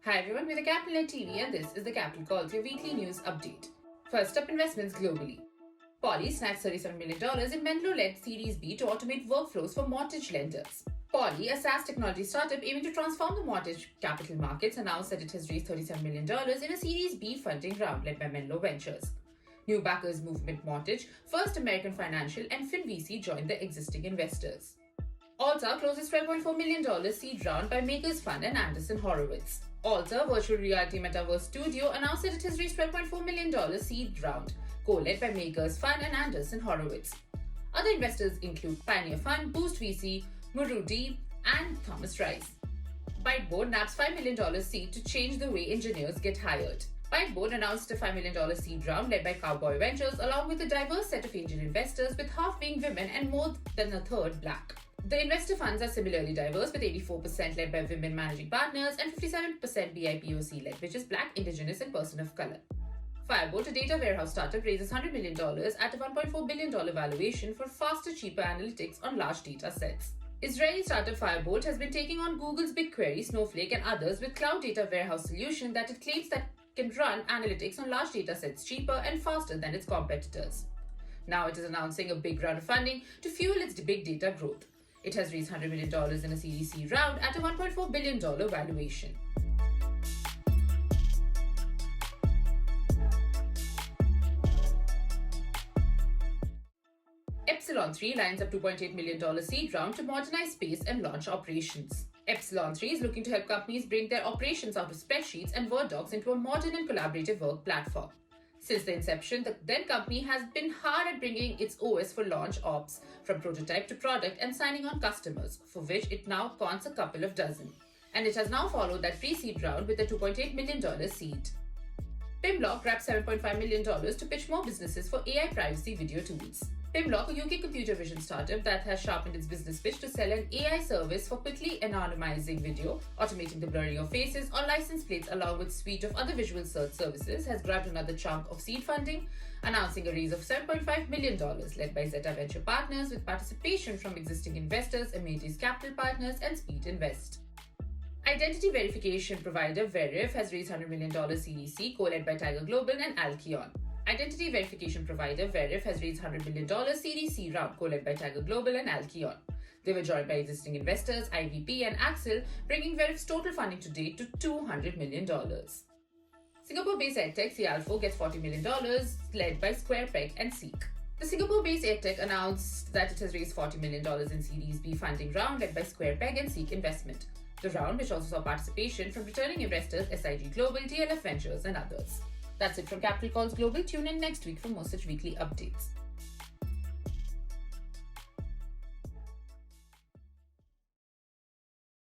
Hi everyone, we're the CapitalCalls and this is the Capital Calls, your weekly news update. First up, investments globally. Poly snacks $37 million in Menlo-led Series B to automate workflows for mortgage lenders. Poly, a SaaS technology startup aiming to transform the mortgage capital markets, announced that it has raised $37 million in a Series B funding round led by Menlo Ventures. New backers Movement Mortgage, First American Financial and FinVC joined the existing investors. Alta closes $12.4 million seed round by Makers Fund and Andreessen Horowitz. Alta, virtual reality metaverse studio, announced that it has raised $12.4 million seed round, co-led by Makers Fund and Andreessen Horowitz. Other investors include Pioneer Fund, Boost VC, Murudi, and Thomas Rice. Byteboard naps $5 million seed to change the way engineers get hired. Byteboard announced a $5 million seed round led by Cowboy Ventures, along with a diverse set of angel investors, with half being women and more than a third black. The investor funds are similarly diverse, with 84% led by women managing partners and 57% BIPOC led, which is Black, Indigenous, and person of color. Firebolt, a data warehouse startup, raises $100 million at a $1.4 billion valuation for faster, cheaper analytics on large data sets. Israeli startup Firebolt has been taking on Google's BigQuery, Snowflake, and others with cloud data warehouse solution that it claims that can run analytics on large data sets cheaper and faster than its competitors. Now it is announcing a big round of funding to fuel its big data growth. It has raised $100 million in a Series C round at a $1.4 billion valuation. Epsilon 3 lines up $2.8 million seed round to modernize space and launch operations. Epsilon 3 is looking to help companies bring their operations out of spreadsheets and Word docs into a modern and collaborative work platform. Since the inception, the then company has been hard at bringing its OS for launch ops from prototype to product and signing on customers, for which it now counts a couple of dozen. And it has now followed that pre-seed round with a $2.8 million seed. Pimlock grabbed $7.5 million to pitch more businesses for AI privacy video tools. Pimlock, a UK computer vision startup that has sharpened its business pitch to sell an AI service for quickly anonymizing video, automating the blurring of faces or license plates along with a suite of other visual search services, has grabbed another chunk of seed funding, announcing a raise of $7.5 million led by Zeta Venture Partners with participation from existing investors, Amadeus Capital Partners and Speed Invest. Identity verification provider Verif has raised $100 million Series C, co-led by Tiger Global and Alkeon. Identity verification provider Verif has raised $100 million Series C round, co-led by Tiger Global and Alkeon. They were joined by existing investors IVP and Axel, bringing Verif's total funding to date to $200 million. Singapore-based EdTech Cialfo gets $40 million, led by SquarePeg and Seek. The Singapore-based EdTech announced that it has raised $40 million in Series B funding round, led by SquarePeg and Seek Investment. The round, which also saw participation from returning investors SIG Global, DLF Ventures, and others. That's it from Capital Calls Global. Tune in next week for more such weekly updates.